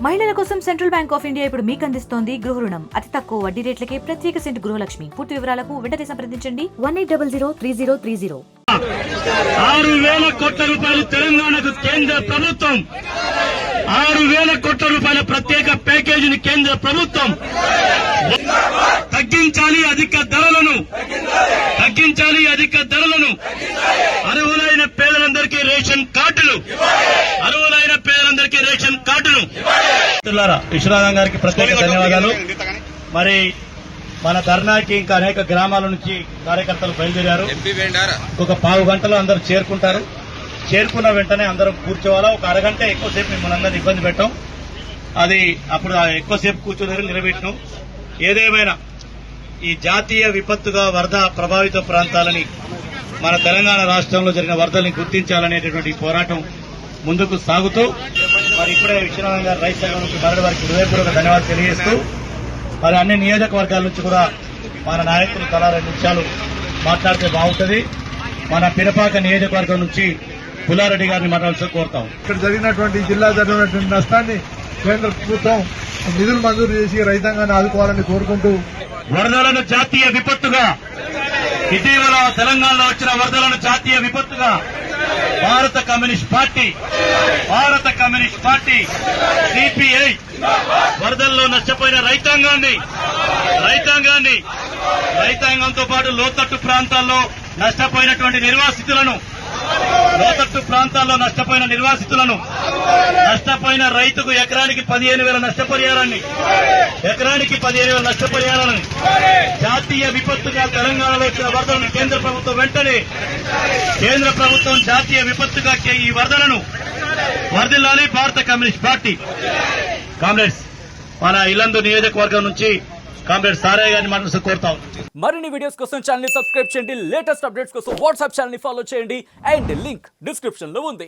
మహిళల కోసం central bank of India ఇప్పుడు మీకు అందిస్తోంది గృహ రుణం. అతి తక్కువ వడ్డీ రేట్లకే ప్రత్యేక సెంటు గృహలక్ష్మి. పూర్తి వివరాలకు వెంటనే సంప్రదించండి 18003030. 6,000 కోట్ల రూపాయలు తెలంగాణకు కేంద్ర ప్రభుత్వం, 6,000 కోట్ల రూపాయల ప్రత్యేక ప్యాకేజీని కేంద్ర ప్రభుత్వం తగ్గించాలి. అధిక ధరలను అర్హులైన పేదలందరికీ రేషన్ కార్డులు, విశ్వనాథం గారికి ప్రత్యేక ధన్యవాదాలు. మరి మన ధర్నాకి ఇంకా అనేక గ్రామాల నుంచి కార్యకర్తలు బయలుదేరారు. ఒక పావు గంటలో అందరూ చేరుకుంటారు. చేరుకున్న వెంటనే అందరం కూర్చోవాలా. ఒక అరగంట ఎక్కువసేపు మిమ్మల్ని అందరినీ ఇబ్బంది పెట్టాం. అది అప్పుడు ఎక్కువసేపు కూర్చోలేరు, నిలబెట్టినాం. ఏదేమైనా ఈ జాతీయ విపత్తుగా వరద ప్రభావిత ప్రాంతాలని, మన తెలంగాణ రాష్ట్రంలో జరిగిన వరదల్ని గుర్తించాలనేటటువంటి పోరాటం ముందుకు సాగుతూ మరి ఇప్పుడే విశ్వనాథం గారు రైతు సంఘం నుంచి మరణ వారికి హృదయపూర్వక ధన్యవాదాలు తెలియజేస్తూ మరి అన్ని నియోజకవర్గాల నుంచి కూడా మన నాయకులు తలా 2 నిమిషాలు మాట్లాడితే బాగుంటుంది. మన పినపాక నియోజకవర్గం నుంచి పుల్లారెడ్డి గారిని మాట్లాడాల్సి కోరుతాం. ఇక్కడ జరిగినటువంటి జిల్లా జరిగినటువంటి నష్టాన్ని కేంద్ర ప్రభుత్వం నిధులు మంజూరు చేసి రైతాంగాన్ని ఆదుకోవాలని కోరుకుంటూ వరదలను జాతీయ విపత్తుగా, ఇటీవల తెలంగాణలో వచ్చిన వరదలను జాతీయ విపత్తుగా భారత కమ్యూనిస్ట్ పార్టీ సిపిఐ వరదల్లో నష్టపోయిన రైతాంగంతో పాటు లోతట్టు ప్రాంతాల్లో నష్టపోయినటువంటి నిర్వాసితులను, నష్టపోయిన రైతుకు ఎకరానికి 15,000 నష్టపరిహారాన్ని జాతీయ విపత్తుగా తెలంగాణలో వచ్చిన వరదలను కేంద్ర ప్రభుత్వం జాతీయ విపత్తుగా ఈ వరదలను వర్ధిల్లాలి. భారత కమ్యూనిస్ట్ పార్టీ కామ్రేడ్స్ మన ఇల్లందు నియోజకవర్గం నుంచి కామ్రేడ్ సారయ్య గారిని మాట్లాడుతూ కోరుతాం. మరిన్ని వీడియోస్ కోసం ఛానల్ ని సబ్స్క్రైబ్ చేయండి. లేటెస్ట్ అప్డేట్స్ కోసం వాట్సాప్ ఛానల్ ని ఫాలో చేయండి. అండ్ లింక్ డిస్క్రిప్షన్ లో ఉంది.